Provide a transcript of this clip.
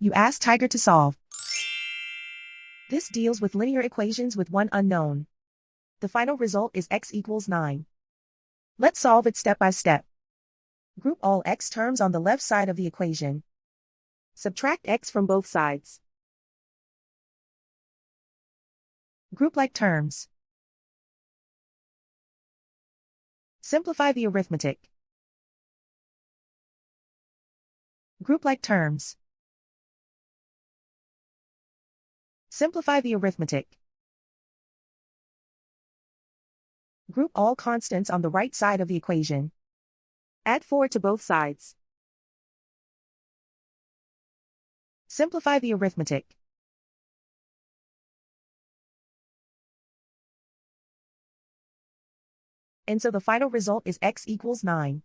You ask Tiger to solve. This deals with linear equations with one unknown. The final result is x equals 9. Let's solve it step by step. Group all x terms on the left side of the equation. Subtract x from both sides. Group like terms. Simplify the arithmetic. Group like terms. Simplify the arithmetic. Group all constants on the right side of the equation. Add 4 to both sides. Simplify the arithmetic. And so the final result is x equals 9.